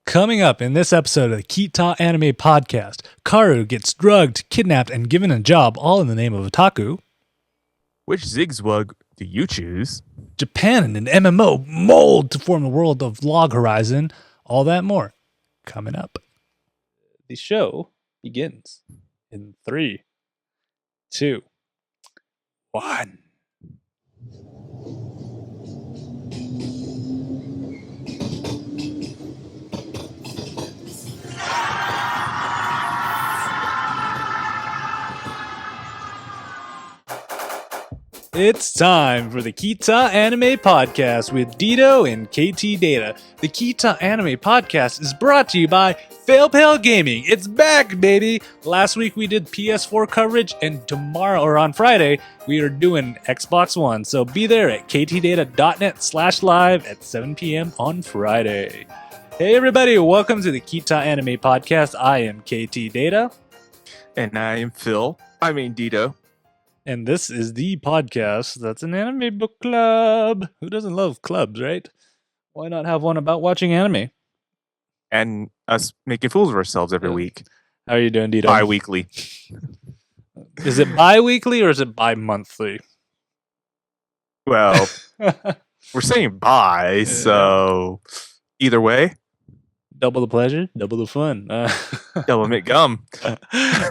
Coming up in this episode of the Ktdata Anime Podcast, Karu gets drugged, kidnapped, and given a job, all in the name of otaku. Which Zugzwang do you choose? Japan and an MMO mold to form the world of Log Horizon. All that more coming up. The show begins in 3, 2, 1. It's time for the Ktdata Anime Podcast with Dito and Ktdata. The Ktdata Anime Podcast is brought to you by Fail Pale Gaming. It's back, baby! Last week we did PS4 coverage, and tomorrow, or on Friday, we are doing Xbox One. So be there at ktdata.net/live at 7 p.m. on Friday. Hey everybody, welcome to the Ktdata Anime Podcast. I am Ktdata. And I am Dito. And this is the podcast that's an anime book club. Who doesn't love clubs, right? Why not have one about watching anime? And us making fools of ourselves every week. How are you doing, Dito? Bi-weekly. Is it bi-weekly or is it bi-monthly? Well, we're saying bye, so either way. Double the pleasure, double the fun. Double mint gum. All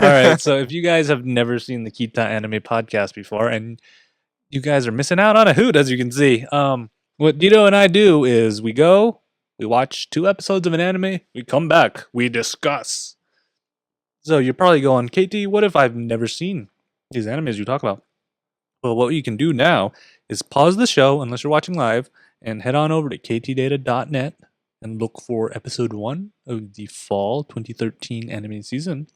right, so if you guys have never seen the Ktdata Anime Podcast before, and you guys are missing out on a hoot, as you can see, what Dito and I do is we watch 2 episodes of an anime, we come back, we discuss. So you're probably going, KT, what if I've never seen these animes you talk about? Well, what you can do now is pause the show, unless you're watching live, and head on over to ktdata.net and look for episode 1 of the fall 2013 anime season.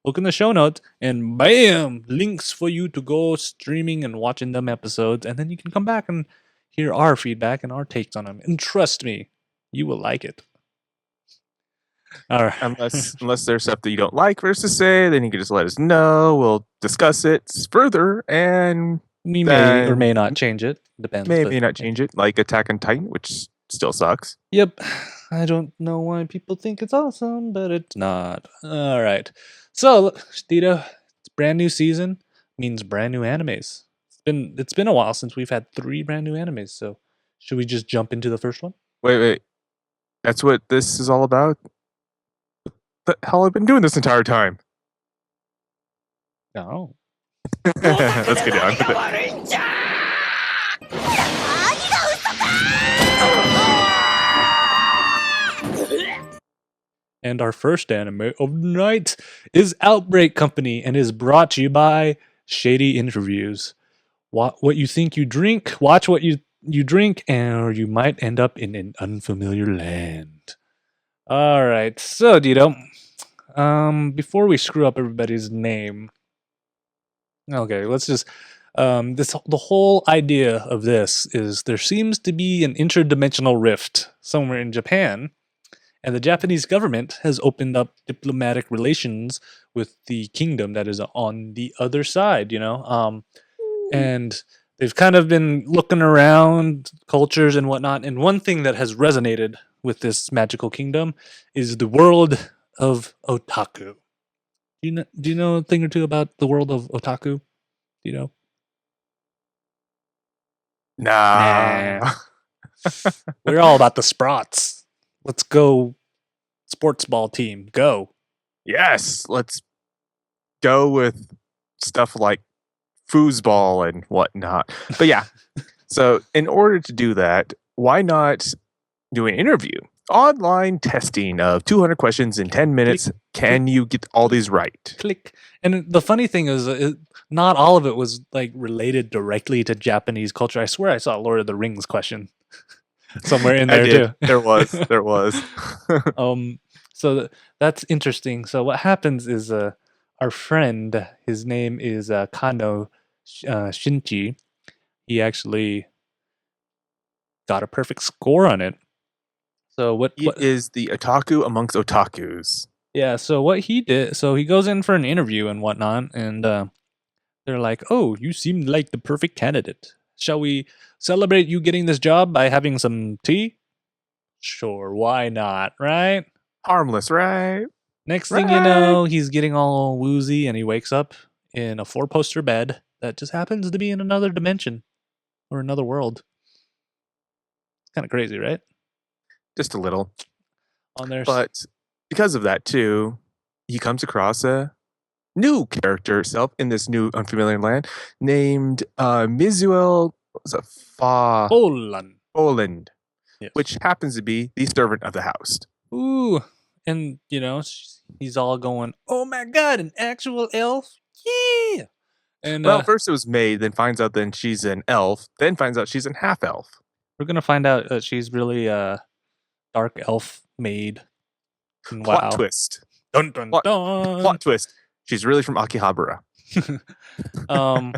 Look in the show notes, and bam! Links for you to go streaming and watching them episodes, and then you can come back and hear our feedback and our takes on them. And trust me, you will like it. All right. Unless there's stuff that you don't like for us to say, then you can just let us know. We'll discuss it further, and we may or may not change it. Depends. May not change it, like Attack on Titan, which still sucks. Yep. I don't know why people think it's awesome, but it's not. All right. So, Dito, it's brand new season, means brand new animes. It's been a while since we've had 3 brand new animes, so should we just jump into the first one? Wait. That's what this is all about? What the hell have I been doing this entire time? No. Let's get down with it. And our first anime of the night is Outbreak Company and is brought to you by Shady Interviews. What you think you drink, watch what you drink, or you might end up in an unfamiliar land. All right, so Dito, before we screw up everybody's name, okay, let's just the whole idea of this is there seems to be an interdimensional rift somewhere in Japan. And the Japanese government has opened up diplomatic relations with the kingdom that is on the other side, and they've kind of been looking around cultures and whatnot. And one thing that has resonated with this magical kingdom is the world of otaku. Do you know a thing or two about the world of otaku? Do you know? Nah. We're all about the sprots. Let's go, sports ball team, go. Yes, let's go with stuff like foosball and whatnot. But yeah, so in order to do that, why not do an interview? Online testing of 200 questions in 10 minutes. Click, Can you get all these right? Click. And the funny thing is, not all of it was like related directly to Japanese culture. I swear I saw a Lord of the Rings question somewhere in there too. There was. So that's interesting. So what happens is our friend, his name is Kanou Shinji. He actually got a perfect score on it. So what is the otaku amongst otakus? Yeah. So what he did, so he goes in for an interview and whatnot, and they're like, "Oh, you seem like the perfect candidate. Shall we celebrate you getting this job by having some tea?" Sure, why not, right? Harmless, right? Next thing you Right. know, he's getting all woozy and he wakes up in a four-poster bed that just happens to be in another dimension or another world. It's kind of crazy, right? Just a little. On there. But because of that, too, he comes across a new character itself in this new unfamiliar land named Mizuel was a Fa Poland. Poland, Yes. which happens to be the servant of the house. Ooh. And, he's all going, oh my god, an actual elf? Yeah. And Well, first it was Maid, then finds out then she's an elf, then finds out she's an half elf. we're going to find out that she's really a dark elf maid. And Plot wow. twist. Dun dun Plot, dun. plot twist. She's really from Akihabara. um,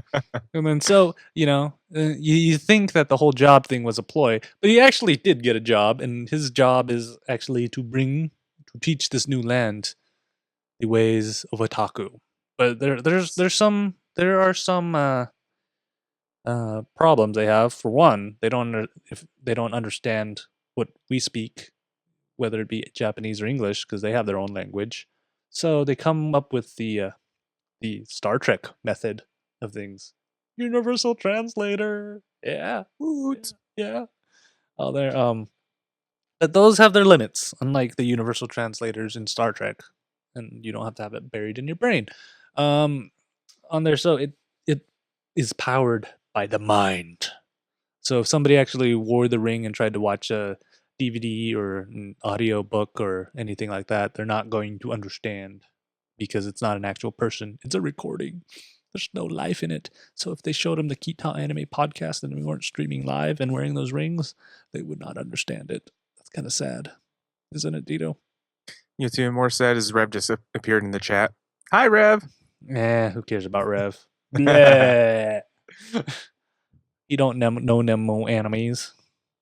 and then you think that the whole job thing was a ploy, but he actually did get a job, and his job is actually to teach this new land the ways of otaku. But there are some problems they have. For one, if they don't understand what we speak, whether it be Japanese or English, because they have their own language. So they come up with the Star Trek method of things. Universal translator. Yeah. Woot. Yeah. Oh, there. But those have their limits, unlike the universal translators in Star Trek, and you don't have to have it buried in your brain. Um, on there, so it is powered by the mind. So if somebody actually wore the ring and tried to watch a DVD or an audio book or anything like that, they're not going to understand because it's not an actual person. It's a recording. There's no life in it. So if they showed them the Ktdata anime podcast and we weren't streaming live and wearing those rings, they would not understand it. That's kind of sad, isn't it, Dito? You know, what's even more sad is Rev just appeared in the chat. Hi, Rev. Who cares about Rev? Bleh. He don't know them animes.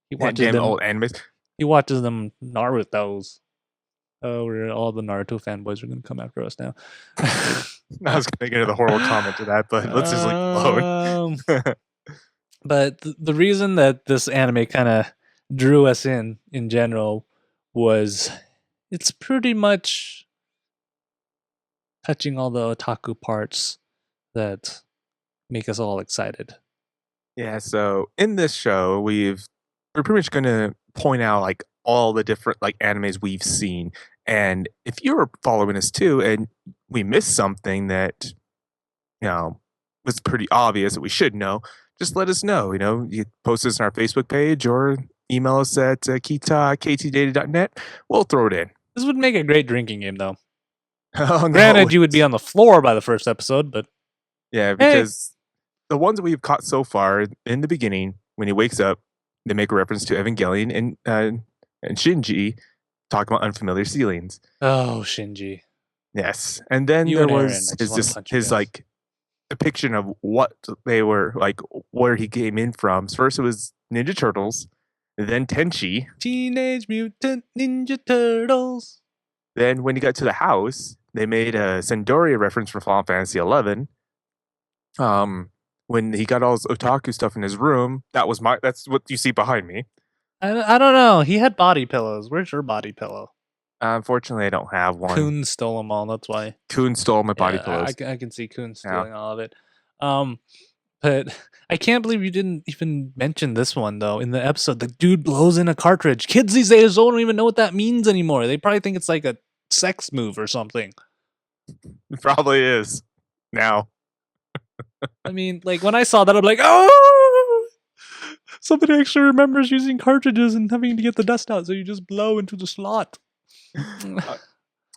He watches Damn them. old animes. He watches them Naruto's. Oh, all the Naruto fanboys are gonna come after us now. I was going to get into the horrible comment to that, but let's just leave it alone. But the reason that this anime kind of drew us in general was it's pretty much touching all the otaku parts that make us all excited. Yeah, so in this show, we're pretty much going to point out like all the different like animes we've seen. And if you're following us too and we missed something that was pretty obvious that we should know, just let us know. You post this on our Facebook page or email us at ktdata.net. We'll throw it in. This would make a great drinking game, though. Oh, no. Granted, you would be on the floor by the first episode, but Yeah, because the ones that we've caught so far in the beginning, when he wakes up, they make a reference to Evangelion and Shinji talking about unfamiliar ceilings. Oh, Shinji. Yes, and then You there and Aaron, was I just wanna punch you his guys. like depiction of what they were like, where he came in from. So first it was Ninja Turtles, then Tenchi. Teenage Mutant Ninja Turtles. Then when he got to the house, they made a Sendoria reference from Final Fantasy 11. When he got all his otaku stuff in his room, that's what you see behind me. I don't know. He had body pillows. Where's your body pillow? Unfortunately, I don't have one. Coon stole them all. That's why. Coon stole my body Yeah, pillows. I can see Coon stealing all of it. But I can't believe you didn't even mention this one though. In the episode, the dude blows in a cartridge. Kids these days don't even know what that means anymore. They probably think it's like a sex move or something. It probably is. Now. I mean, like when I saw that, I'm like, oh, somebody actually remembers using cartridges and having to get the dust out, so you just blow into the slot.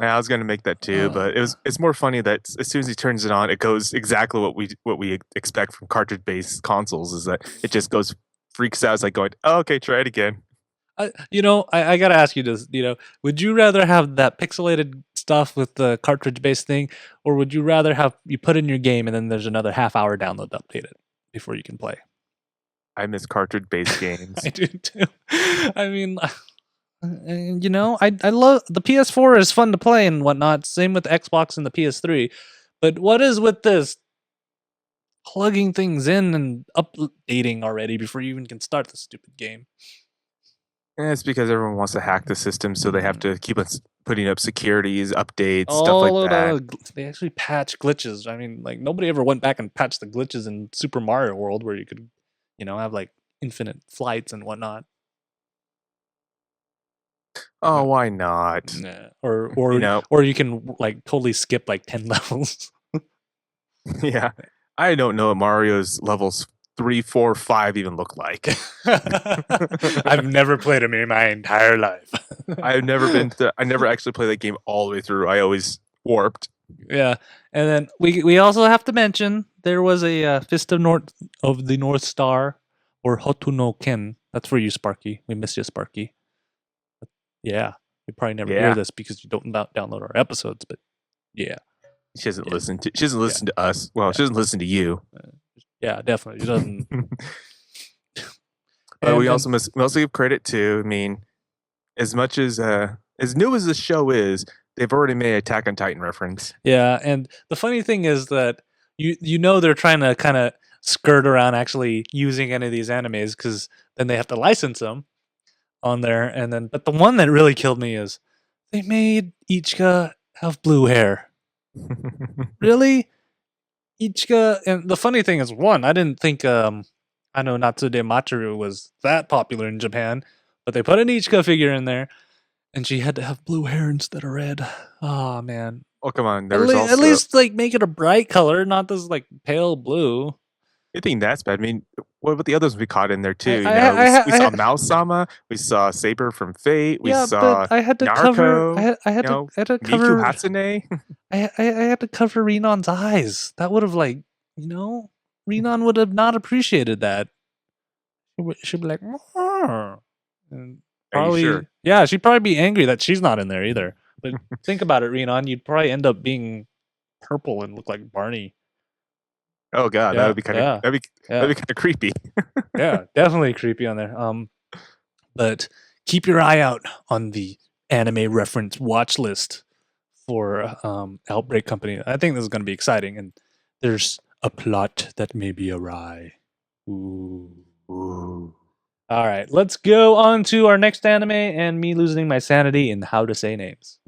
Yeah, I was gonna make that too, but it's more funny that as soon as he turns it on, it goes exactly what we expect from cartridge based consoles. Is that it just goes freaks out. It's like going, oh, okay, try it again. I gotta ask you this. Would you rather have that pixelated stuff with the cartridge based thing, or would you rather have you put in your game and then there's another half-hour download to update it before you can play? I miss cartridge based games. I do too. I mean, I love the PS4 is fun to play and whatnot. Same with Xbox and the PS3. But what is with this plugging things in and updating already before you even can start the stupid game? And it's because everyone wants to hack the system, so they have to keep us putting up securities, updates, stuff like All of that. they actually patch glitches. I mean, like nobody ever went back and patched the glitches in Super Mario World where you could, have like infinite flights and whatnot. Oh, No, why not? nah. Or You or know, or you can like totally skip like 10 levels. yeah. I don't know what Mario's levels 3, 4, 5 even look like. I've never played him in my entire life. I never actually played that game all the way through. I always warped. Yeah, and then we also have to mention there was a Fist of the North Star or Hotu no Ken. That's for you, Sparky. We miss you, Sparky. Yeah, you probably never hear Yeah. this because you don't download our episodes, but yeah, yeah, She doesn't yeah, listen to us. Well, yeah, she doesn't listen to you. yeah, definitely. She doesn't. But And we also give credit to, I mean, as new as the show is, they've already made Attack on Titan reference. yeah, and the funny thing is that they're trying to kind of skirt around actually using any of these animes because then they have to license them on there, and then but the one that really killed me is they made Ichika have blue hair. Really, Ichika? And the funny thing is, one, I didn't think I know Natsude Machiru was that popular in Japan, but they put an Ichika figure in there, and she had to have blue hair instead of red. Oh man. Oh, come on. At, There was at also, least like make it a bright color, not this like pale blue. I think that's bad. I mean, what about the others we caught in there I too? You know, I we I, saw I Mouse Sama, we saw Saber from Fate, we yeah, but saw I had to cover. Naruto, you know, I had to Miku cover. Hatsune. I had to cover Renon's eyes. That would have Renon would have not appreciated that. She'd be like, "Mom." And Are you sure? probably, yeah, she'd probably be angry that she's not in there either. But think about it, Renon, you'd probably end up being purple and look like Barney. Oh god, Yeah, yeah, that'd yeah, be kind of creepy. yeah, definitely creepy on there. But keep your eye out on the anime reference watch list for Outbreak Company. I think this is going to be exciting, and there's a plot that may be awry. Ooh. Ooh. All right, let's go on to our next anime and me losing my sanity in how to say names.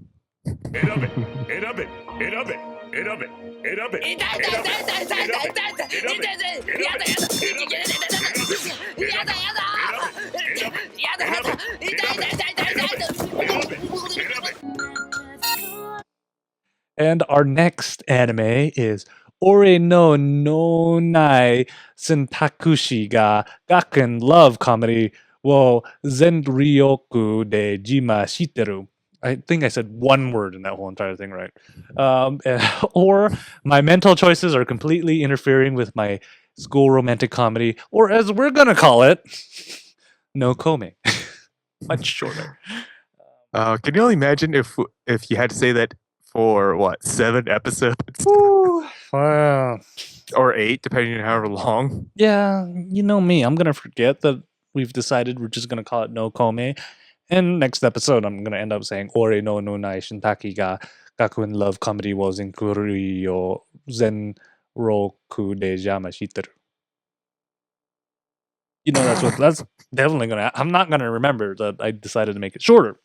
And our next anime is Ore no Nonai Sentakushi ga Gakken Love Comedy wo Zenryoku de Jima Shiteru. I think I said one word in that whole entire thing right. Or my mental choices are completely interfering with my school romantic comedy, or as we're going to call it, no Kome. Much shorter. Can you only imagine if you had to say that for what 7 episodes Wow. or 8, depending on however long? Yeah, you know me. I'm gonna forget that we've decided we're just gonna call it no Kome. And next episode, I'm gonna end up saying Ore no Nonai Shintaki ga Gakuen Love Comedy wo Zenkuri yo Zen Roku de Jama Shiteru. That's definitely gonna. I'm not gonna remember that I decided to make it shorter.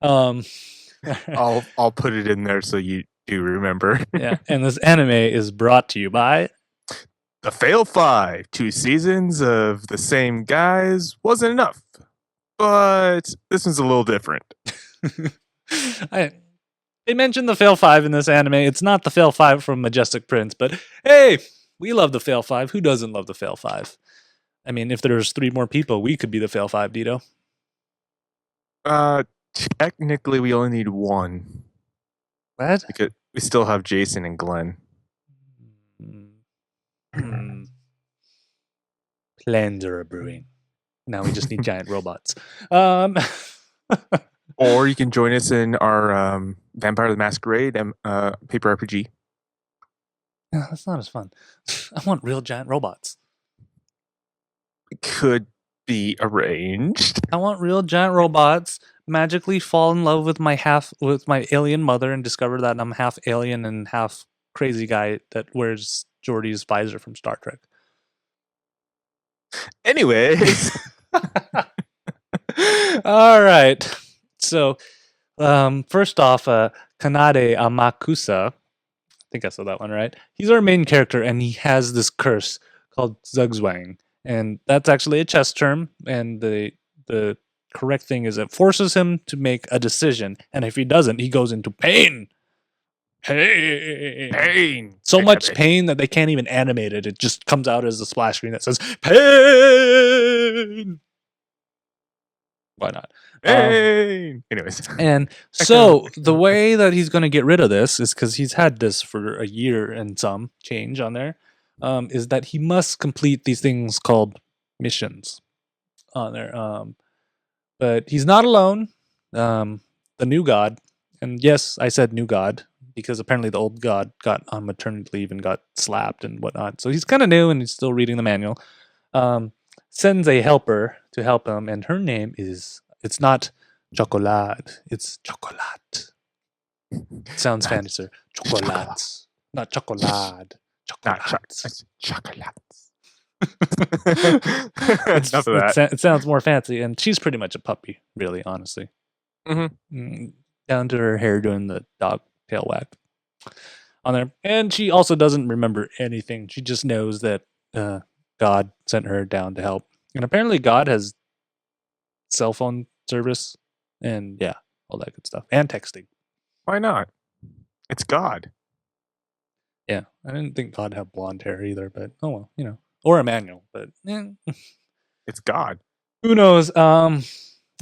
Um, I'll put it in there so you do remember. yeah, and this anime is brought to you by. The Fail 5, 2 seasons of the same guys wasn't enough, but this one's a little different. I, they mentioned the Fail 5 in this anime. It's not the Fail 5 from Majestic Prince, but hey, we love the Fail 5. Who doesn't love the Fail 5? I mean, if there's 3 more people, we could be the Fail 5, Dito. Uh, Technically, we only need one What? because we still have Jason and Glenn. Hmm. Plans are brewing. Now we just need giant robots. Or you can join us in our Vampire the Masquerade paper RPG. No, that's not as fun. I want real giant robots. It could be arranged. I want real giant robots magically fall in love with my alien mother and discover that I'm half alien and half crazy guy that wears Geordie's visor from Star Trek. Anyways, All right. So First off, Kanade Amakusa. I think I said that one right. He's our main character, and he has this curse called Zugzwang, and that's actually a chess term. And the correct thing is it forces him to make a decision, and if he doesn't, he goes into pain. Pain. Pain. So much Exclamation. pain that they can't even animate it. It just comes out as a splash screen that says pain. Why not? Pain. Anyways. And Echo, so the echo, echo. way that he's going to get rid of this is because he's had this for a year and some change on there. Is that he must complete these things called missions on there. But he's not alone. The new god, and yes, I said new god because apparently the old god got on maternity leave and got slapped and whatnot. So he's kind of new and he's still reading the manual. Um, Sends a helper to help him, and her name is it's not Chocolate, it's Chocolate. It sounds fancy, sir. Chocolate, not chocolate. Not Chocolate. chocolate. It's, Enough of that. it sounds more fancy, and she's pretty much a puppy, really, honestly. Mhm. Down to her hair doing the dog tail wag on there. And she also doesn't remember anything. She just knows that God sent her down to help. And apparently God has cell phone service and yeah, all that good stuff. And texting. Why not? It's God. Yeah. I didn't think God had blonde hair either, but oh well, you know. Or Emmanuel, but It's God. who knows?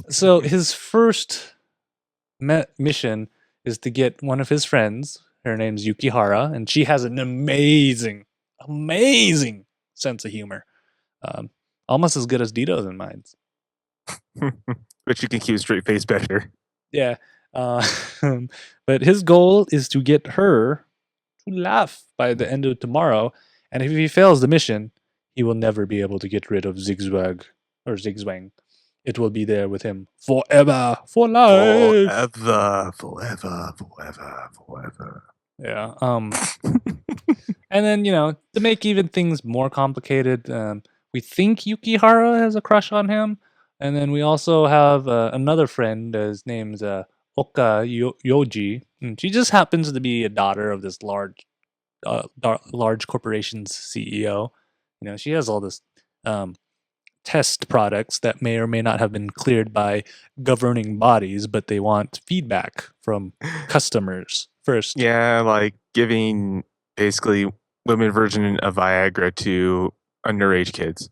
So his first mission is to get one of his friends. Her name's Yukihara, and she has an amazing, amazing sense of humor. Um, Almost as good as Dito's in mine. But you can keep a straight face better. Yeah. Uh, but his goal is to get her to laugh by the end of tomorrow. And if he fails the mission, he will never be able to get rid of Zigzwag or Zigzwang. It will be there with him forever, for life. Forever. Yeah. And then, you know, to make even things more complicated, we think Yukihara has a crush on him. And then we also have another friend. His name's Yoji. And she just happens to be a daughter of this large corporation's CEO. You know, she has all this test products that may or may not have been cleared by governing bodies, but they want feedback from customers first. Yeah, like giving basically women version of Viagra to underage kids.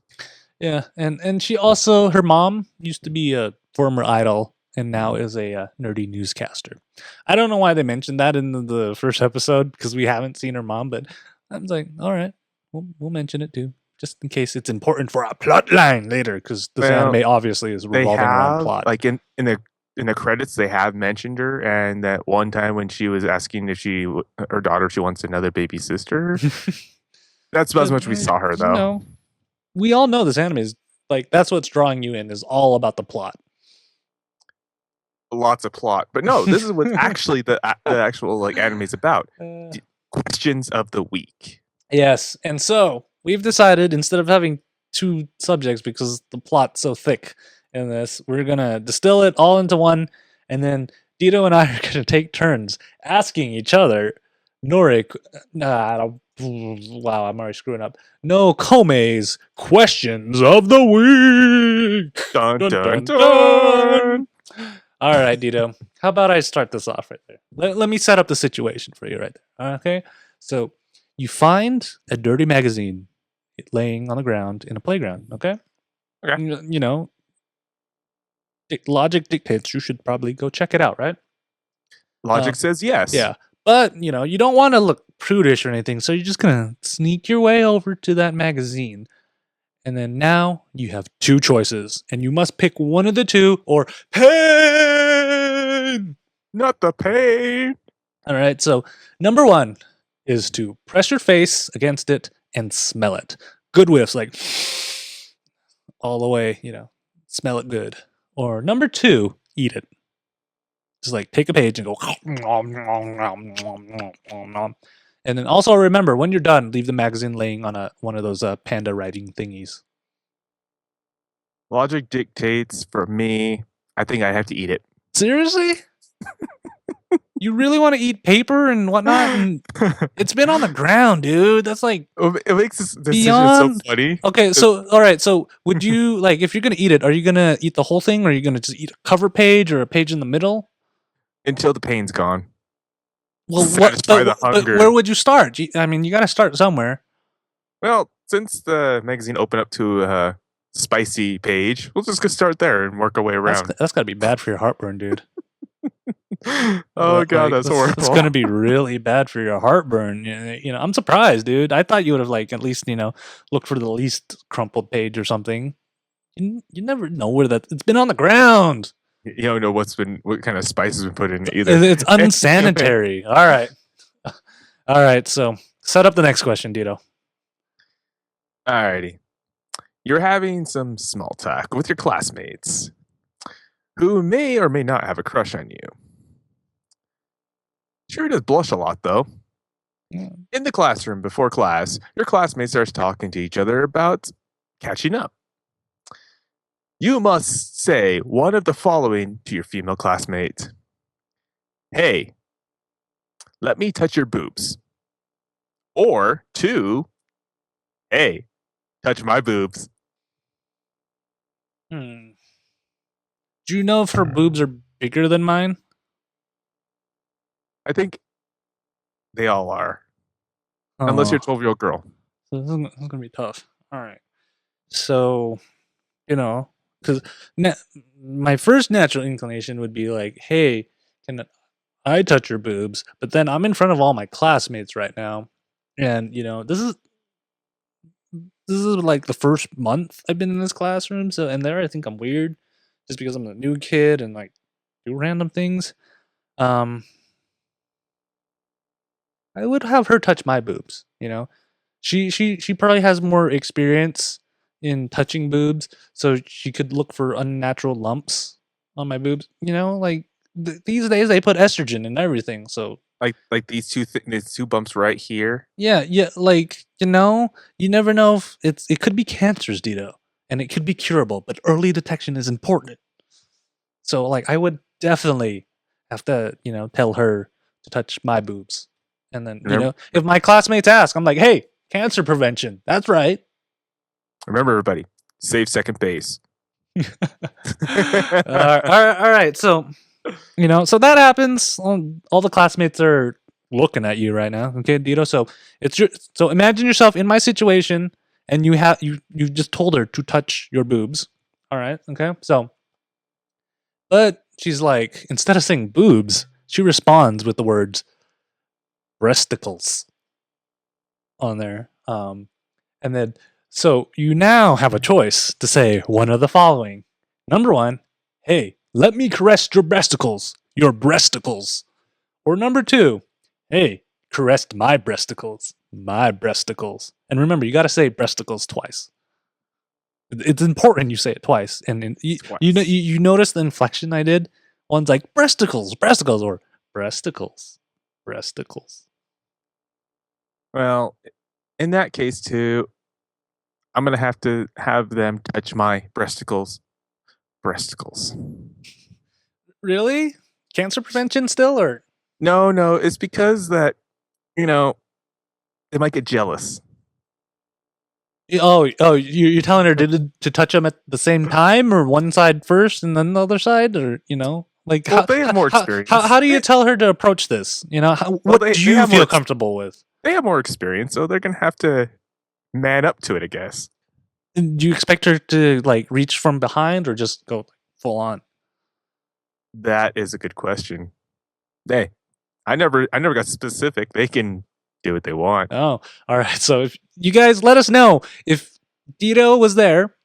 Yeah, and she also her mom used to be a former idol and now is a nerdy newscaster. I don't know why they mentioned that in the first episode because we haven't seen her mom, but I was like, all right, we'll mention it too, just in case it's important for our plot line later. Because this Well, anime obviously is they revolving around have plot. like in the credits they have mentioned her, and that one time when she was asking if her daughter if she wants another baby sister. That's about as much we saw her You though. know, we all know this anime is like that's what's drawing you in is all about the plot. Lots of plot, but no, this is what actually the actual like anime is about. Questions of the week. Yes, and so we've decided instead of having two subjects because the plot's so thick in this, we're gonna distill it all into one, and then Dito and I are gonna take turns asking each other, Norik, wow, I'm already screwing up. No Kome's questions of the week. Dun Dun, dun dun, dun. All right, Dito. How about I start this off right there? Let me set up the situation for you right there. Okay, so you find a dirty magazine laying on the ground in a playground. Okay. Okay. You know, logic dictates you should probably go check it out, right? Logic says yes. Yeah. But, you know, you don't want to look prudish or anything. So you're just going to sneak your way over to that magazine. And then now you have two choices. And you must pick one of the two or pain. Not the pain. All right. So number one is to press your face against it and smell it. Good whiffs, like all the way, you know, smell it good. Or number two, eat it. Just like take a page and go. And then also remember, when you're done, leave the magazine laying on one of those panda riding thingies. Logic dictates for me. I think I have to eat it. Seriously? You really want to eat paper and whatnot? And it's been on the ground, dude. That's like It makes this decision so beyond. funny. Okay, so all right. So would you like if you're gonna eat it? Are you gonna eat the whole thing, or are you gonna just eat a cover page or a page in the middle? Until the pain's gone. Well, what? Satisfy the But where hunger. would you start? I mean, you got to start somewhere. Well, since the magazine opened up to a spicy page, we'll just go start there and work our way around. That's got to be bad for your heartburn, dude. Oh god, Like that's that's horrible. gonna be really bad for your heartburn. I'm surprised, dude. I thought you would have like at least looked for the least crumpled page or something. You never know where that. It's been on the ground. You don't know what kind of spice has been put in it either. It's unsanitary. All right, all right. So set up the next question, Dito. Alrighty. You're having some small talk with your classmates who may or may not have a crush on you. Sure does blush a lot though. In the classroom before class, your classmate starts talking to each other about catching up. You must say one of the following to your female classmate. Hey, let me touch your boobs. Or two, hey, touch my boobs. Hmm. Do you know if her boobs are bigger than mine? I think they all are. Unless you're a Oh, 12-year-old girl. so this is gonna be tough. All right. So because my first natural inclination would be like, "Hey, can I touch your boobs?" But then I'm in front of all my classmates right now, and this is like the first month I've been in this classroom. So and there I think I'm weird, just because I'm a new kid and like do random things. Um, I would have her touch my boobs. She probably has more experience in touching boobs, so she could look for unnatural lumps on my boobs. Like these days they put estrogen in everything. So Like these two bumps right here. yeah, yeah, like you never know if it could be cancers, Dito, and it could be curable, but early detection is important. So like I would definitely have to tell her to touch my boobs, and then Remember, if my classmates ask, I'm like, hey, cancer prevention. That's right. remember everybody, save second base. All right. So so that happens. All the classmates are looking at you right now. Okay, Dito. So imagine yourself in my situation, and you just told her to touch your boobs. All right. Okay. But she's like, instead of saying boobs, she responds with the words breasticles on there. And then so you now have a choice to say one of the following. Number one, hey, let me caress your breasticles. Your breasticles. Or number two, hey, caress my breasticles. My breasticles. And remember, you got to say breasticles twice. It's important you say it twice. And Twice. you notice the inflection I did? One's like breasticles, breasticles, or breasticles, breasticles. Well, in that case too, I'm gonna have to have them touch my breasticles. Breasticles. Really? Cancer prevention still, or No, no, it's because that you know they might get jealous. oh, you're telling her to touch them at the same time, or one side first and then the other side, or like Well, they have more experience. how do you tell her to approach this? Well, What do they you have more feel comfortable with? they have more experience, so they're gonna have to man up to it, I guess. Do you expect her to like reach from behind or just go full on? That is a good question. Hey, I never got specific. They can do what they want. Oh, all right. So if you guys let us know if Dito was there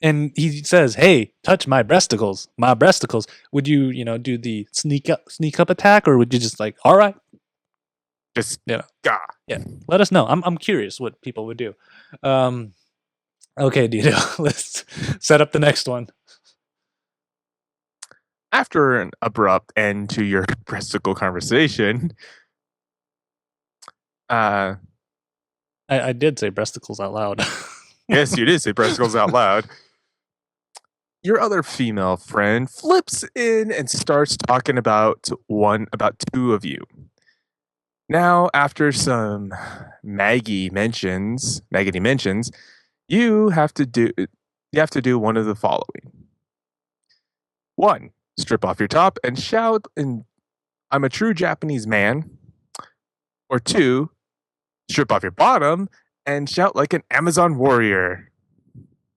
and he says, "Hey, touch my breasticles, my breasticles." Would you, do the sneak up attack, or would you just like, "All right, Just you know, gah. yeah." Let us know. I'm curious what people would do. Um, okay, Dito, let's set up the next one. After an abrupt end to your breasticle conversation, uh, I did say breasticles out loud. yes, you did say breasticles out loud. your other female friend flips in and starts talking about two of you. Now, after some Maggie mentions, you have to do one of the following. One, strip off your top and shout in I'm a true Japanese man. Or two, strip off your bottom and shout like an Amazon warrior.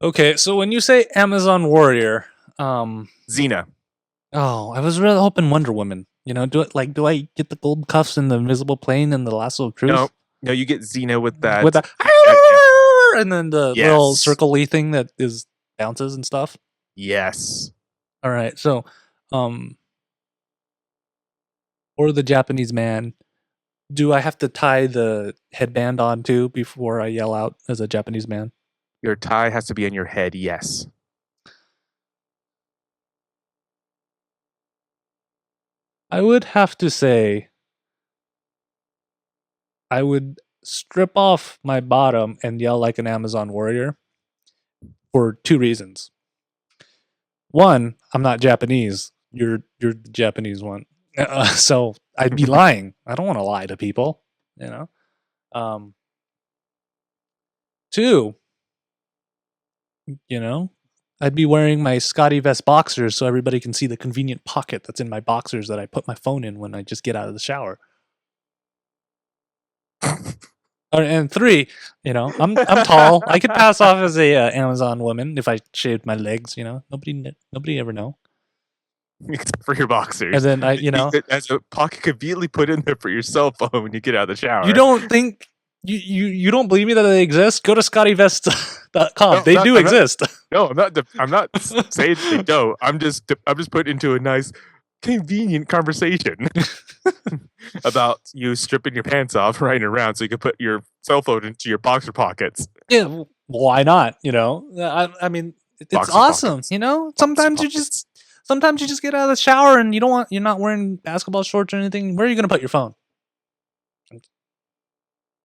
Okay, so when you say Amazon warrior, Xena. I was really hoping Wonder Woman. Do I get the gold cuffs and the invisible plane and the lasso of truth? No, no, you get Xena with With that. the and then the little Yes. circle-y thing that is bounces and stuff. Yes. All right, so or the Japanese man, do I have to tie the headband on too before I yell out as a Japanese man? Your tie has to be in your head. Yes. I would have to say I would strip off my bottom and yell like an Amazon warrior for two reasons. One, I'm not Japanese. You're the Japanese one. So I'd be lying. I don't want to lie to people, you know. Two, I'd be wearing my Scotty Vest boxers so everybody can see the convenient pocket that's in my boxers that I put my phone in when I just get out of the shower. And three, I'm tall. I could pass off as a Amazon woman if I shaved my legs. Nobody ever know. Except for your boxers. And then as a pocket conveniently put in there for your cell phone when you get out of the shower. You don't think you don't believe me that they exist? Go to ScottyVest.com. No, they do exist. I'm not saying they don't. I'm just putting into a nice convenient conversation about you stripping your pants off, riding around so you can put your cell phone into your boxer pockets. Yeah, why not? I mean, it's Boxer awesome. pockets. Sometimes you just get out of the shower and you're not wearing basketball shorts or anything. Where are you going to put your phone?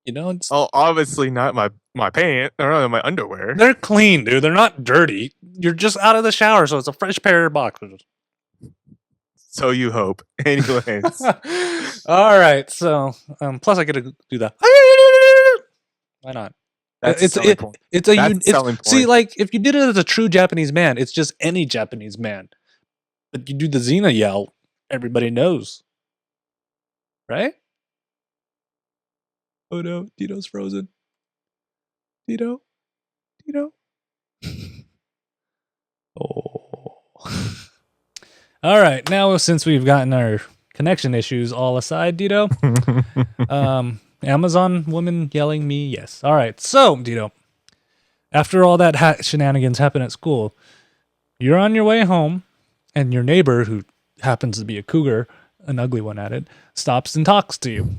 It's, obviously not my pants or my underwear. They're clean, dude. They're not dirty. You're just out of the shower, so it's a fresh pair of boxers. So you hope. Anyways. All right. So, plus I get to do that. Why not? That's See, like if you did it as a true Japanese man, it's just any Japanese man. But you do the Xena yell, everybody knows, right? Oh no, Tito's frozen. Tito. Oh. All right, now since we've gotten our connection issues all aside, Tito, Amazon woman yelling me, yes. All right, so Tito, after all that shenanigans happen at school, you're on your way home, and your neighbor, who happens to be a cougar, an ugly one at it, stops and talks to you.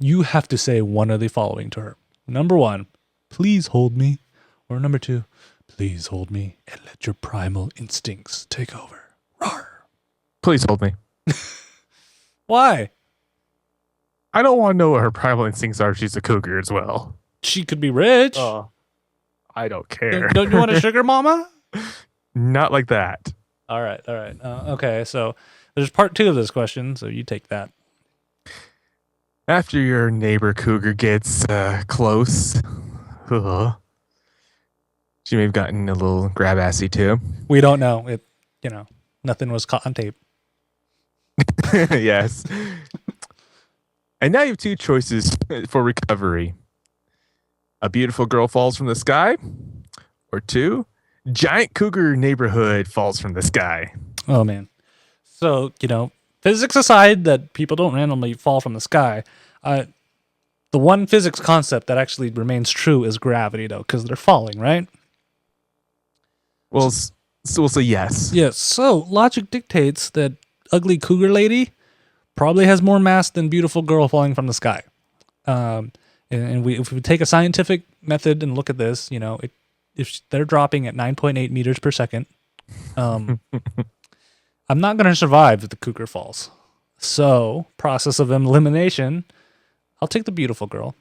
You have to say one of the following to her. Number one, please hold me. Or number two, please hold me and let your primal instincts take over. Rawr. Please hold me. Why? I don't want to know what her primal instincts are. She's a cougar as well. She could be rich. I don't care. Don't you want a sugar mama? Not like that. All right. Okay, so there's part two of this question, so you take that. After your neighbor cougar gets close, she may have gotten a little grab-assy too. We don't know. Nothing was caught on tape. Yes. And now you have two choices for recovery. A beautiful girl falls from the sky, or two, giant cougar neighborhood falls from the sky. Oh, man. So, physics aside that people don't randomly fall from the sky, the one physics concept that actually remains true is gravity, though, because they're falling, right? Well, so we'll say yes. Yes. So logic dictates that ugly cougar lady probably has more mass than beautiful girl falling from the sky. If we take a scientific method and look at this, if they're dropping at 9.8 meters per second, I'm not going to survive if the cougar falls. So, process of elimination, I'll take the beautiful girl.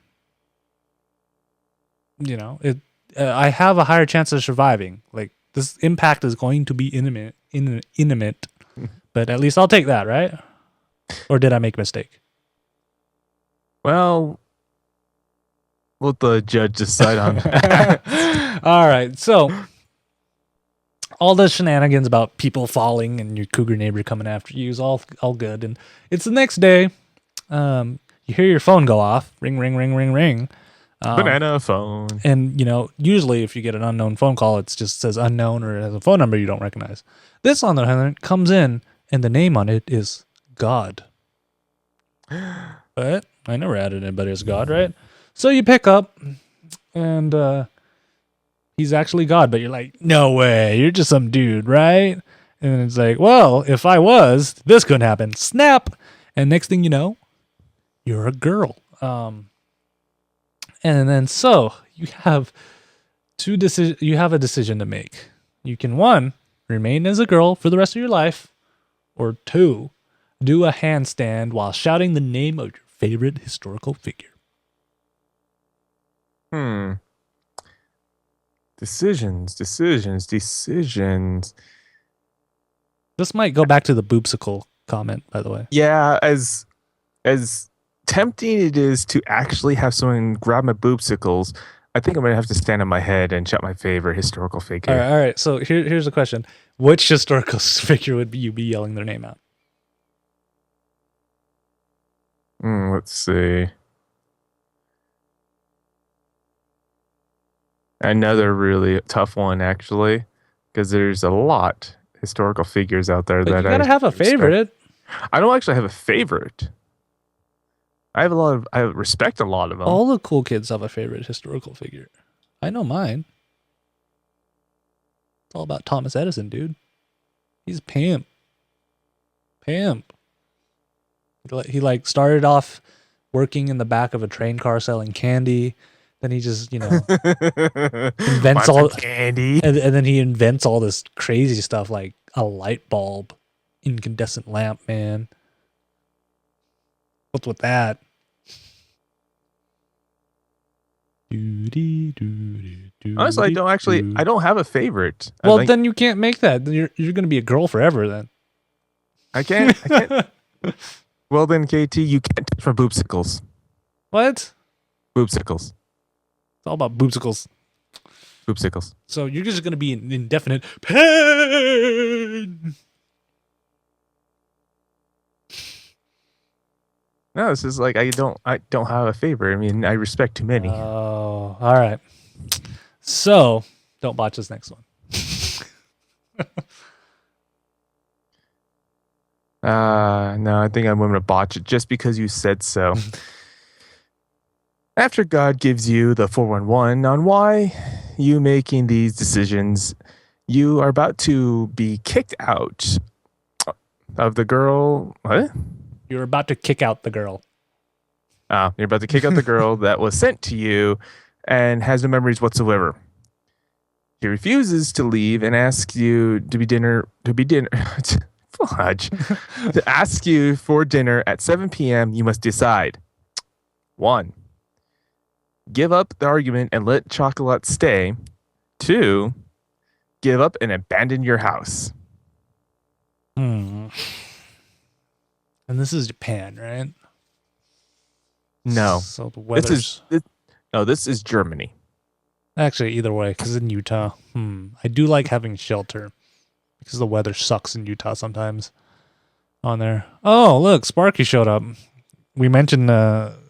I have a higher chance of surviving. Like, This impact is going to be intimate. But at least I'll take that, right? Or did I make a mistake? Well, let the judge decide on that. All right. So all the shenanigans about people falling and your cougar neighbor coming after you is all good. And it's the next day. You hear your phone go off. Ring, ring, ring, ring, ring. Banana phone. And, usually if you get an unknown phone call, it just says unknown or it has a phone number you don't recognize. This, on the other hand, comes in, and the name on it is God. But I never added anybody as God, right? So you pick up, and he's actually God, but you're like, no way, you're just some dude, right? And it's like, well, if I was, this couldn't happen. Snap! And next thing you know, you're a girl. And then so you have you have a decision to make. You can, 1, remain as a girl for the rest of your life, or 2, do a handstand while shouting the name of your favorite historical figure. Decisions. This might go back to the boobsicle comment, by the way. Yeah, as tempting it is to actually have someone grab my boobsicles, I think I'm gonna have to stand on my head and shout my favorite historical figure. All right. So here's the question: which historical figure would you be yelling their name out? Let's see. Another really tough one, actually, because there's a lot historical figures out there But that you gotta have a favorite. I don't actually have a favorite. I respect a lot of them. All the cool kids have a favorite historical figure. I know mine. It's all about Thomas Edison, dude. He's a pimp. He started off working in the back of a train car selling candy. Then he just, invents all candy. And then he invents all this crazy stuff like a light bulb, incandescent lamp, man. What's with that? Honestly, I don't have a favorite. Well, then you can't make that. You're going to be a girl forever then. I can't. Well, then, KT, you can't touch my boobsicles. What? Boobsicles. It's all about boobsicles. Boobsicles. So you're just going to be in indefinite pain. No, this is like I don't have a favorite. I mean, I respect too many. Oh, all right. So don't botch this next one. No, I think I'm going to botch it just because you said so. After God gives you the 411 on why you making these decisions, you are about to be kicked out of the girl. What? You're about to kick out the girl. You're about to kick out the girl that was sent to you and has no memories whatsoever. He refuses to leave and asks you to ask you for dinner at 7 p.m. You must decide. 1. Give up the argument and let chocolate stay. 2. Give up and abandon your house. And this is Japan, right? No. So the weather's... This is Germany. Actually, either way, because in Utah, I do like having shelter because the weather sucks in Utah sometimes on there. Oh, look, Sparky showed up. We mentioned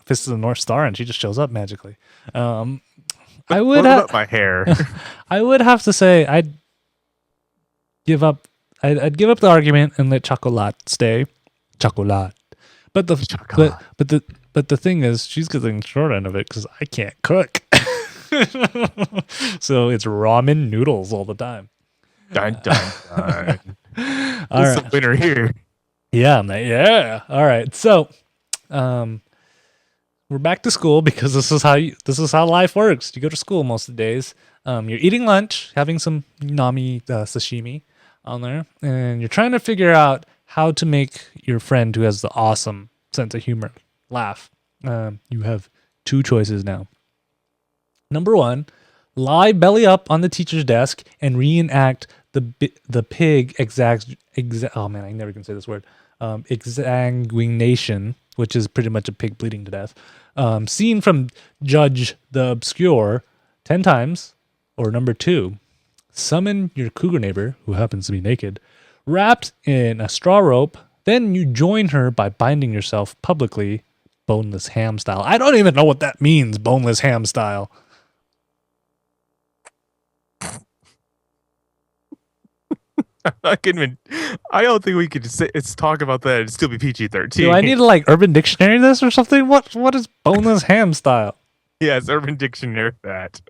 Fist of the North Star, and she just shows up magically. I would what about my hair? I would have to say I'd give up the argument and let chocolate stay. Chocolate. But the thing is, she's getting short end of it because I can't cook. So it's ramen noodles all the time. Dun, dun, dun. All This is right. a winner here. Yeah, yeah. All right. So, we're back to school because this is how life works. You go to school most of the days. You're eating lunch, having some nami sashimi on there, and you're trying to figure out how to make your friend who has the awesome sense of humor laugh. You have 2 choices now. Number 1, lie belly up on the teacher's desk and reenact the pig oh man, I never can say this word. Exsanguination, which is pretty much a pig bleeding to death. Scene from Judge the Obscure 10 times. Or number 2, summon your cougar neighbor, who happens to be naked, wrapped in a straw rope. Then you join her by binding yourself publicly, boneless ham style. I don't even know what that means, boneless ham style. I don't think we could say it's talk about that and still be PG-13. Do I need to like Urban Dictionary this or something? What is boneless ham style? Yes, Urban Dictionary that.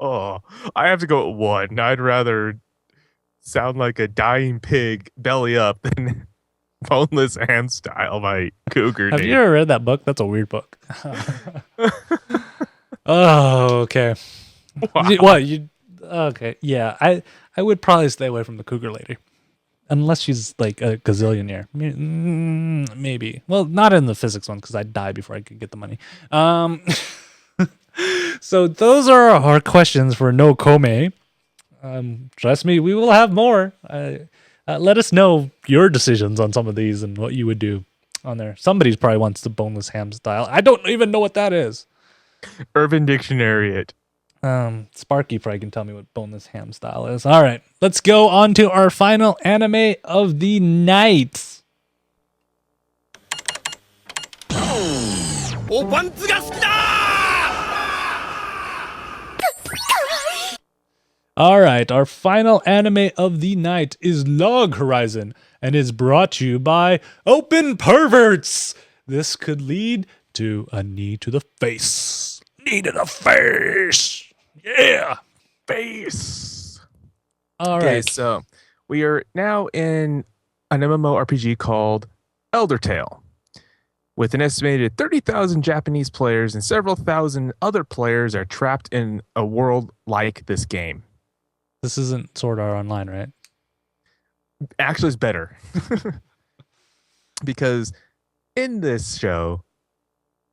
Oh, I have to go at 1. I'd rather sound like a dying pig belly up than boneless ham style by Cougar. Have you ever read that book? That's a weird book. Oh, okay. Wow. What you? Okay, yeah. I would probably stay away from the cougar lady, unless she's like a gazillionaire. Maybe. Well, not in the physics one because I'd die before I could get the money. So those are our questions for No Kome. Trust me, we will have more. Let us know your decisions on some of these and what you would do on there. Somebody's probably wants the boneless ham style. I don't even know what that is. Urban Dictionary it. Sparky probably can tell me what boneless ham style is. All right, let's go on to our final anime of the night. All right, our final anime of the night is Log Horizon and is brought to you by Open Perverts. This could lead to a knee to the face. Knee to the face. Yeah. Face. All Okay, right. so we are now in an MMORPG called Elder Tale. With an estimated 30,000 Japanese players and several thousand other players are trapped in a world like this game. This isn't Sword Art Online, right? Actually, it's better. Because in this show,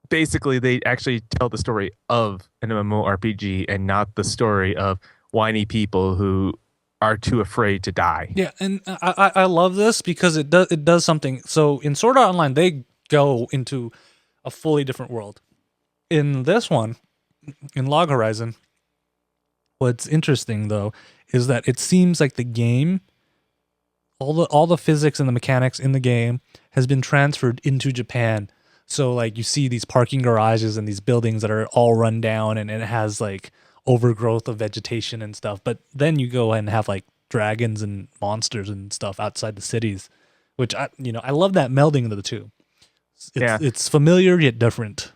basically they actually tell the story of an MMORPG and not the story of whiny people who are too afraid to die. Yeah, and I love this because it does something. So in Sword Art Online, they go into a fully different world. In this one, in Log Horizon, what's interesting though is that it seems like the game, all the physics and the mechanics in the game has been transferred into Japan. So like you see these parking garages and these buildings that are all run down and it has like overgrowth of vegetation and stuff. But then you go and have like dragons and monsters and stuff outside the cities, which I love that melding of the two. It's familiar yet different.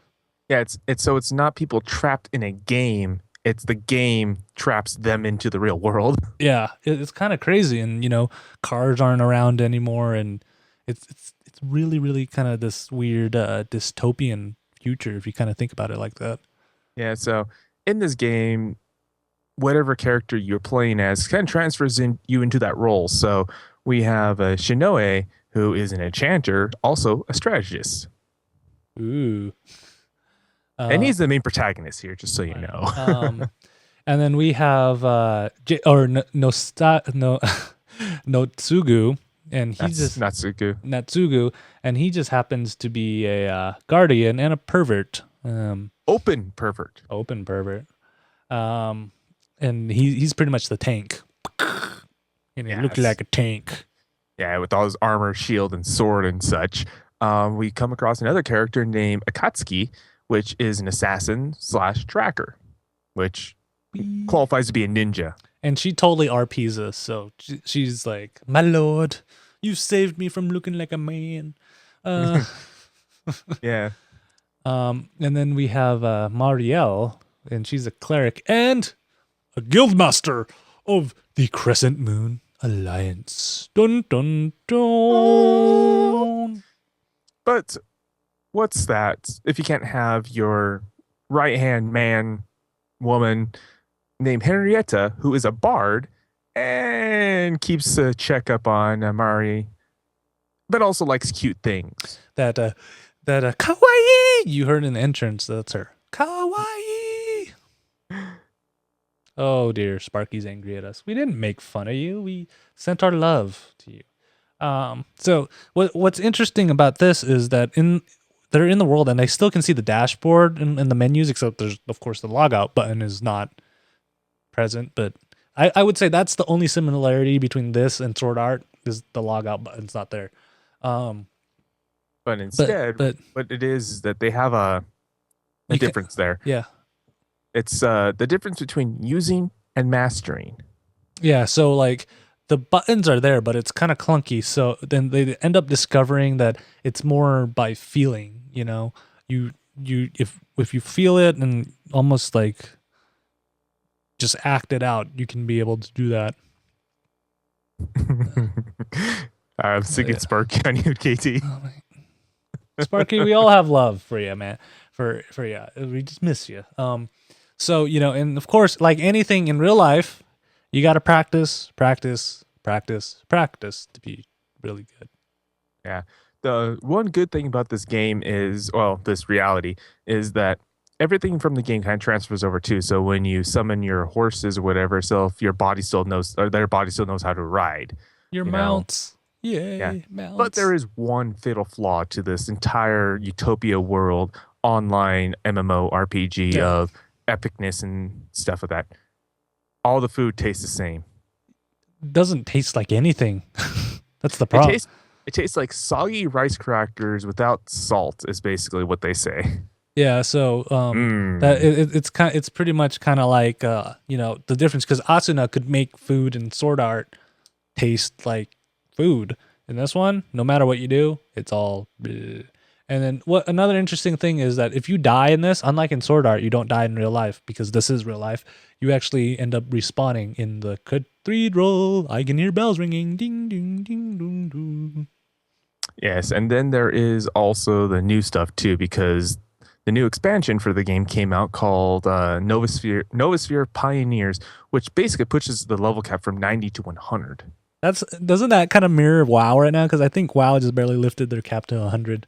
Yeah, it's not people trapped in a game. It's the game traps them into the real world. Yeah, it's kind of crazy, and cars aren't around anymore, and it's really really kind of this weird dystopian future if you kind of think about it like that. Yeah, so in this game, whatever character you're playing as kind of transfers you into that role. So we have Shinoe, who is an enchanter, also a strategist. Ooh. And he's the main protagonist here, just so you know. And then we have Notsugu, and he's Natsugu, and he just happens to be a guardian and a pervert. Open pervert. And he's pretty much the tank. And he looks like a tank. Yeah, with all his armor, shield, and sword and such. We come across another character named Akatsuki, which is an assassin / tracker, which qualifies to be a ninja. And she totally RPs us, so she's like, "My lord, you saved me from looking like a man." Yeah. And then we have Marielle, and she's a cleric and a guildmaster of the Crescent Moon Alliance. Dun dun dun. But what's that if you can't have your right-hand man, woman named Henrietta, who is a bard and keeps a checkup on Mari, but also likes cute things. That kawaii you heard in the entrance, that's her. Kawaii. Oh dear, Sparky's angry at us. We didn't make fun of you. We sent our love to you. So what's interesting about this is that they're in the world and they still can see the dashboard and the menus, except there's of course the logout button is not present. But I would say that's the only similarity between this and Sword Art is the logout button's not there. Um, But but instead, but what it is that they have a you can difference there. yeah. It's the difference between using and mastering. Yeah, so like the buttons are there, but it's kind of clunky. So then they end up discovering that it's more by feeling, you know. You if you feel it and almost like just act it out, you can be able to do that. I'm singing Yeah. Sparky on you, KT. Oh my- Sparky, we all have love for you, man. For you. We just miss you. So, you know, and of course, like anything in real life, you got to practice, practice, practice, practice to be really good. Yeah. The one good thing about this game is, well, this reality is that everything from the game kind of transfers over too. So when you summon your horses or whatever, so if your body still knows, or their body still knows how to ride, Your you know, mounts. yeah. Yay, But there mounts. is one fatal flaw to this entire Utopia world online MMORPG Yeah. of epicness and stuff of that. All the food tastes the same. Doesn't taste like anything. That's the It problem. tastes it tastes like soggy rice crackers without salt is basically what they say. Yeah, so that Mm. it's pretty much kind of like you know, the difference cuz Asuna could make food and Sword Art taste like food. In this one, no matter what you do, it's all bleh. And then what another interesting thing is that if you die in this, unlike in Sword Art, you don't die in real life because this is real life. You actually end up respawning in the cathedral. I can hear bells ringing, ding ding ding ding ding. Yes, and then there is also the new stuff too, because the new expansion for the game came out called Novosphere Pioneers, which basically pushes the level cap from 90 to 100. That's doesn't that kind of mirror WoW right now? Because I think WoW just barely lifted their cap to 100,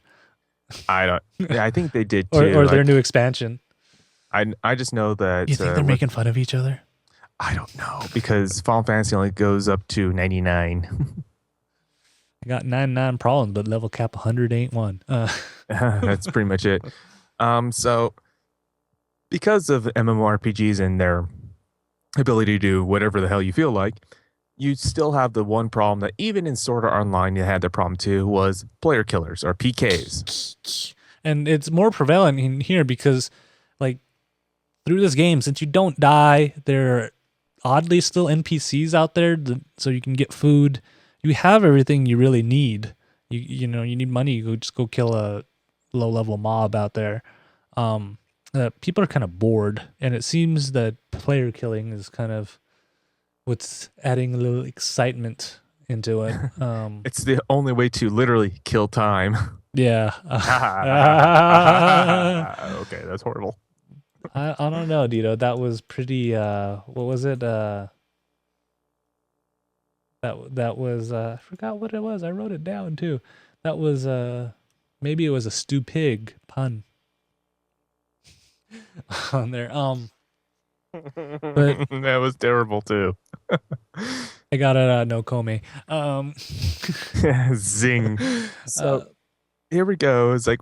I don't. Yeah, I think they did or too. their new expansion. I just know You that think they're what making fun of each other? I don't know because Final Fantasy only goes up to 99. I got 99 problems, but level cap 100 ain't one. That's pretty much it. So because of MMORPGs and their ability to do whatever the hell you feel like, you still have the one problem that even in Sword Art Online you had the problem too was player killers or PKs. And it's more prevalent in here because, like, through this game, since you don't die, there are oddly still NPCs out there, so you can get food. You have everything you really need. You know you need money. You go just go kill a low level mob out there. Um, People are kind of bored, and it seems that player killing is kind of what's adding a little excitement into it. It's the only way to literally kill time. Yeah. Okay, that's horrible. I don't know, Dito. That was pretty what was it? That was I forgot what it was. I wrote it down too. That was maybe it was a stew pig pun on there. But That was terrible too. I got it no Kome. Zing. uh, So here we go. It's like,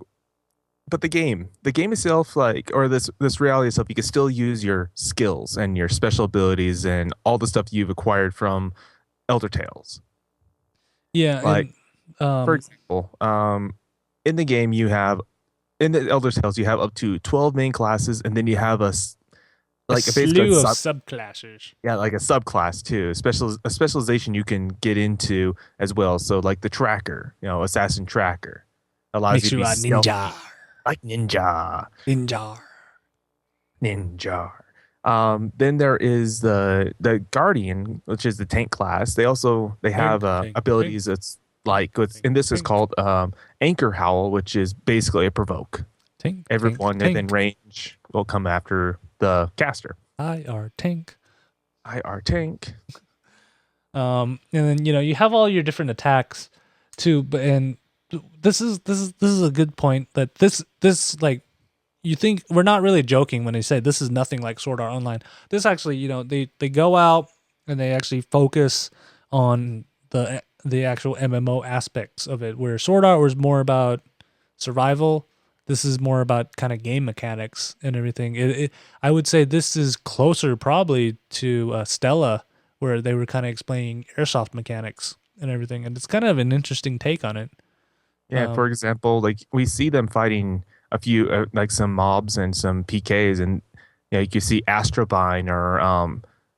but the game itself, like, or this reality itself, you can still use your skills and your special abilities and all the stuff you've acquired from Elder Tales. yeah, Like, and for example, in the game you have in the Elder Tales you have up to 12 main classes, and then you have a like a basically slew of subclasses. yeah, like a subclass too, a specialization you can get into as well. So like the tracker, assassin tracker, allows you Makes to you be a ninja. stealthy, like ninja, Ninja. ninja. Then there is the guardian, which is the tank class. They have Tank, tank, tank, abilities that's like and this is tank, called anchor howl, which is basically a provoke. tank, tank, Everyone within tank. range will come after the caster. IR tank. IR tank. And then you have all your different attacks too, but and this is a good point that this like you think we're not really joking when they say this is nothing like Sword Art Online. This actually, they go out and they actually focus on the actual MMO aspects of it. Where Sword Art was more about survival, this is more about kind of game mechanics and everything. I would say this is closer probably to Stella, where they were kind of explaining airsoft mechanics and everything, and it's kind of an interesting take on it. Yeah, for Um, example, like we see them fighting a few like some mobs and some PKs, and you can see Astrobind or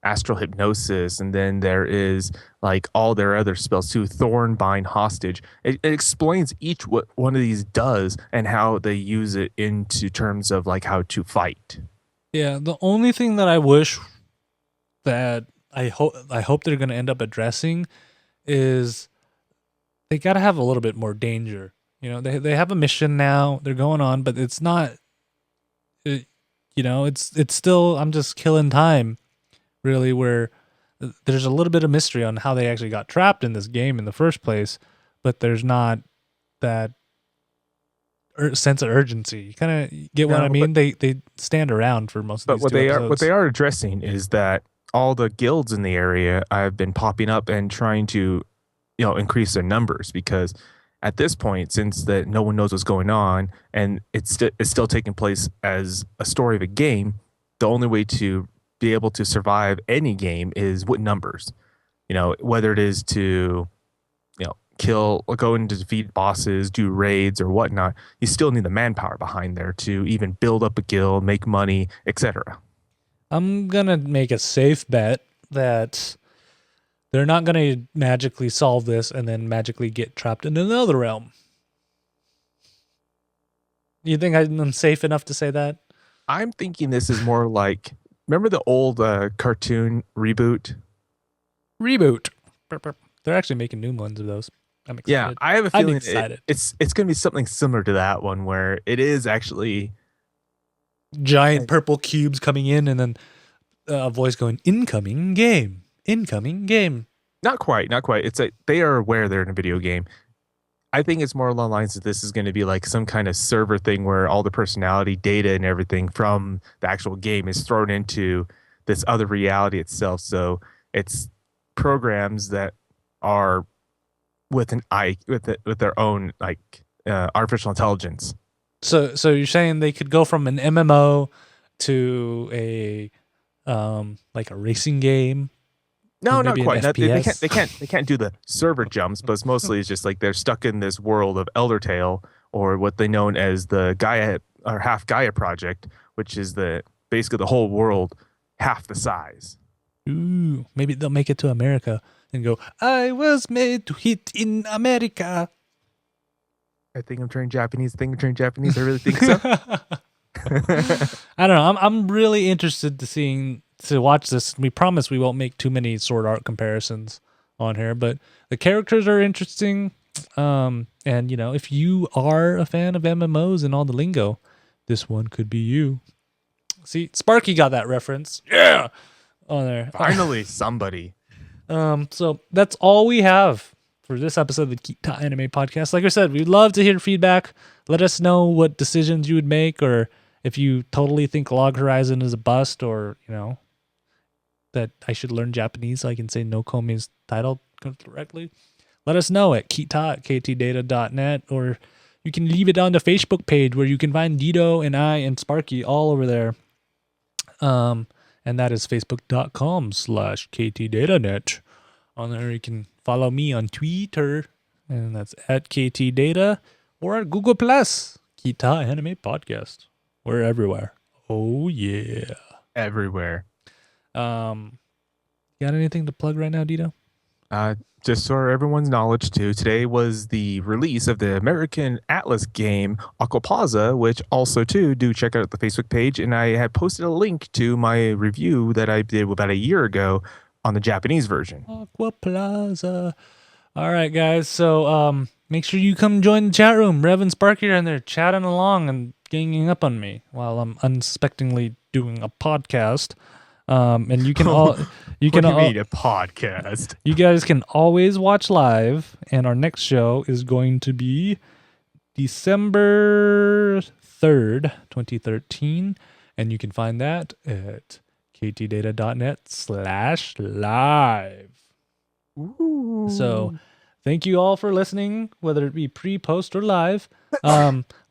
Astral Hypnosis, and then there is like all their other spells too. Thornbind, Hostage. It explains each what one of these does and how they use it into terms of like how to fight. yeah, the only thing that I wish that I hope they're gonna end up addressing is they gotta have a little bit more danger. They have a mission now. They're going on, but it's not. It, it's still I'm just killing time, really. Where there's a little bit of mystery on how they actually got trapped in this game in the first place, but there's not that sense of urgency. You kind of get what I No, but mean. They stand around for most of but these two what they episodes. are addressing is that all the guilds in the area have been popping up and trying to increase their numbers because at this point, since that no one knows what's going on and it's still taking place as a story of a game, the only way to be able to survive any game is with numbers. Whether it is to kill, go in to defeat bosses, do raids or whatnot, you still need the manpower behind there to even build up a guild, make money, etc. I'm gonna make a safe bet that they're not gonna magically solve this and then magically get trapped in another realm. You think I'm safe enough to say that? I'm thinking this is more like, remember the old cartoon reboot? Reboot. They're actually making new ones of those. I'm Yeah, excited. I have a I'm feeling excited. it's going to be something similar to that one where it is actually Giant purple cubes coming in, and then a voice going, "Incoming game, incoming game." not quite, not quite. It's like they are aware they're in a video game. I think it's more along the lines that this is going to be like some kind of server thing where all the personality data and everything from the actual game is thrown into this other reality itself. So it's programs that are with an eye with their own like artificial intelligence. So you're saying they could go from an MMO to a like a racing game or No, not maybe an quite. Not, they can't. FPS? They can't do the server jumps. But it's mostly it's just like they're stuck in this world of Elder Tale, or what they known as the Gaia or half Gaia project, which is the basically the whole world half the size. Ooh, maybe they'll make it to America and go, "I was made to hit in America." I think I'm trained Japanese. I think I'm trained Japanese. I really think so. I don't know. I'm really interested to watch this. We promise we won't make too many Sword Art comparisons on here, but the characters are interesting. And if you are a fan of MMOs and all the lingo, this one could be you. See, Sparky got that reference. Yeah, on there. Finally, somebody. So that's all we have for this episode of the Kita Anime Podcast. Like I said, we'd love to hear feedback. Let us know what decisions you would make, or if you totally think Log Horizon is a bust, or that I should learn Japanese so I can say No Komi's title correctly. Let us know at kita@ktdata.net, or you can leave it on the Facebook page where you can find Dito and I and Sparky all over there. And that is facebook.com/ktdatanet. On there, you can follow me on Twitter, and that's at @ktdata, or at Google Plus, Kita Anime Podcast. We're everywhere. Oh yeah. Everywhere. Got anything to plug right now, Dito? Just for everyone's knowledge, too, today was the release of the American Atlas game Aquaplaza, which also, too, do check out the Facebook page. And I had posted a link to my review that I did about a year ago on the Japanese version. Aquaplaza. All right, guys. So make sure you come join the chat room. Rev and Sparky are in there chatting along and ganging up on me while I'm unsuspectingly doing a podcast. And you can all you What can do you mean a podcast? you guys can always watch live, and our next show is going to be December 3rd, 2013. And you can find that at ktdata.net/live. Ooh. So thank you all for listening, whether it be pre, post, or live.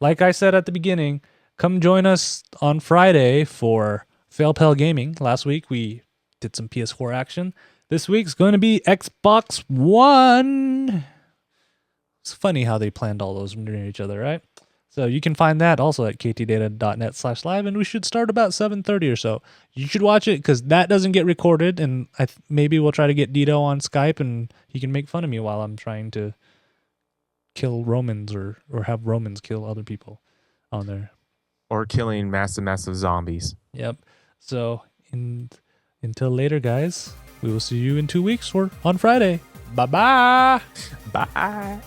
Like I said at the beginning, come join us on Friday for Fail Pal Gaming. Last week we did some PS4 action. This week's going to be Xbox One. It's funny how they planned all those near each other, right? So you can find that also at ktdata.net/live, and we should start about 7:30 or so. You should watch it because that doesn't get recorded, and maybe we'll try to get Dito on Skype, and he can make fun of me while I'm trying to kill Romans or have Romans kill other people on there. Or killing massive zombies. Yep. So until later, guys, we will see you in 2 weeks or on Friday. Bye-bye. Bye.